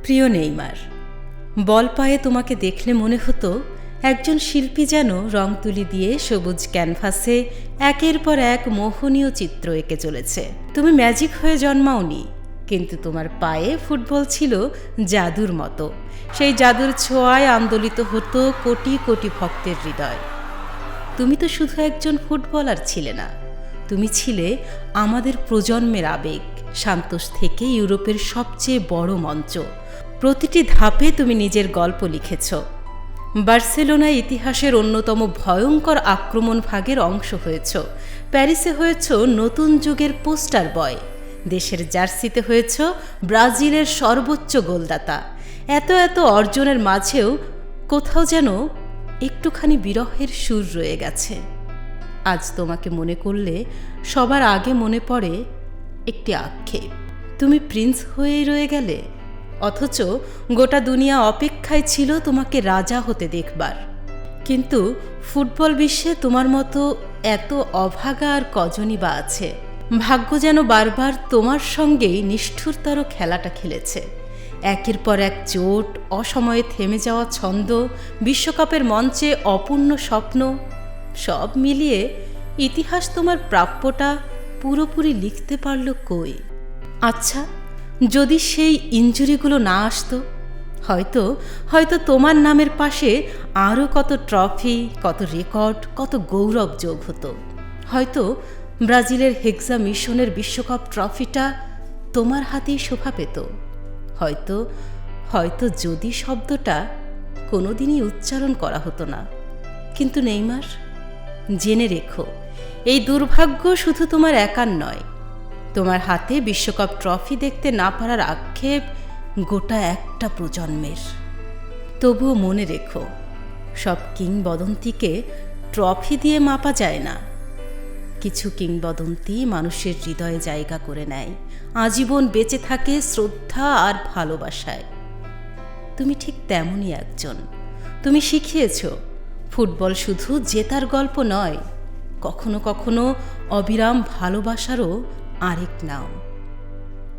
প্রিয় নেইমার, বল পায়ে তোমাকে দেখলে মনে হতো একজন শিল্পী যেন রং তুলি দিয়ে সবুজ ক্যানভাসে একের পর এক মোহনীয় চিত্র এঁকে চলেছে। তুমি ম্যাজিক হয়ে জন্মাওনি, কিন্তু তোমার পায়ে ফুটবল ছিল জাদুর মতো। সেই জাদুর ছোঁয়ায় আন্দোলিত হতো কোটি কোটি ভক্তের হৃদয়। তুমি তো শুধু একজন ফুটবলার ছিলে না, তুমি ছিলে আমাদের প্রজন্মের আবেগ। সান্তোস থেকে ইউরোপের সবচেয়ে বড় মঞ্চ, প্রতিটি ধাপে তুমি নিজের গল্প লিখেছ। বার্সেলোনায় ইতিহাসের অন্যতম ভয়ঙ্কর আক্রমণ ভাগের অংশ হয়েছ। প্যারিসে হয়েছ নতুন যুগের পোস্টার বয়। দেশের জার্সিতে হয়েছ ব্রাজিলের সর্বোচ্চ গোলদাতা। এত এত অর্জনের মাঝেও কোথাও যেন একটুখানি বিরহের সুর রয়ে গেছে। আজ তোমাকে মনে করলে সবার আগে মনে পড়ে একটি আক্ষেপ। তুমি প্রিন্স হয়েই রয়ে গেলে, অথচ গোটা দুনিয়া অপেক্ষায় ছিল তোমাকে রাজা হতে দেখবার। কিন্তু ফুটবল বিশ্বে তোমার মতো এত অভাগা আর কজনই বা আছে। ভাগ্য যেন বারবার তোমার সঙ্গেই নিষ্ঠুরতর খেলাটা খেলেছে। একের পর এক চোট, অসময়ে থেমে যাওয়া ছন্দ, বিশ্বকাপের মঞ্চে অপূর্ণ স্বপ্ন, সব মিলিয়ে ইতিহাস তোমার প্রাপ্যটা পুরোপুরি লিখতে পারল কই? আচ্ছা, যদি সেই ইনজুরিগুলো না আসতো, হয়তো তোমার নামের পাশে আরও কত ট্রফি, কত রেকর্ড, কত গৌরব যোগ হতো। হয়তো ব্রাজিলের হেক্সা মিশনের বিশ্বকাপ ট্রফিটা তোমার হাতেই শোভা পেত। হয়তো যদি শব্দটা কোনোদিনই উচ্চারণ করা হতো না। কিন্তু নেইমার, জেনে রেখো, এই দুর্ভাগ্য শুধু তোমার একার নয়। তোমার হাতে বিশ্বকাপ ট্রফি দেখতে না পারার আক্ষেপ গোটা একটা প্রজন্মের। তবুও মনে রেখো, সব কিংবদন্তিকে ট্রফি দিয়ে মাপা যায় না। কিছু কিংবদন্তি মানুষের হৃদয়ে জায়গা করে নেয়, আজীবন বেঁচে থাকে শ্রদ্ধা আর ভালোবাসায়। তুমি ঠিক তেমনই একজন। তুমি শিখিয়েছ ফুটবল শুধু জেতার গল্প নয়, কখনো কখনো অবিরাম ভালোবাসারও আরেক নাম।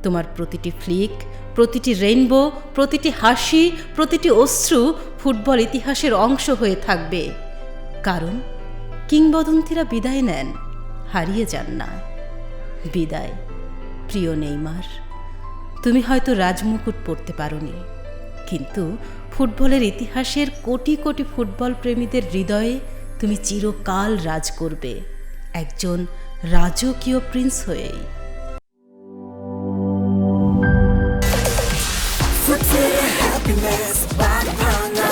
তোমার প্রতিটি ফ্লিক, প্রতিটি রেইনবো, প্রতিটি হাসি, প্রতিটি অশ্রু ফুটবল ইতিহাসের অংশ হয়ে থাকবে। কারণ কিংবদন্তিরা বিদায় নেন, হারিয়ে যান না। বিদায় প্রিয় নেইমার। তুমি হয়তো রাজমুকুট পরতে পারোনি, কিন্তু ফুটবলের ইতিহাসের কোটি কোটি ফুটবল প্রেমীদের হৃদয়ে তুমি চিরকাল রাজ করবে, একজন রাজকীয় প্রিন্স হয়েই। Fruit for the happiness, bye bye.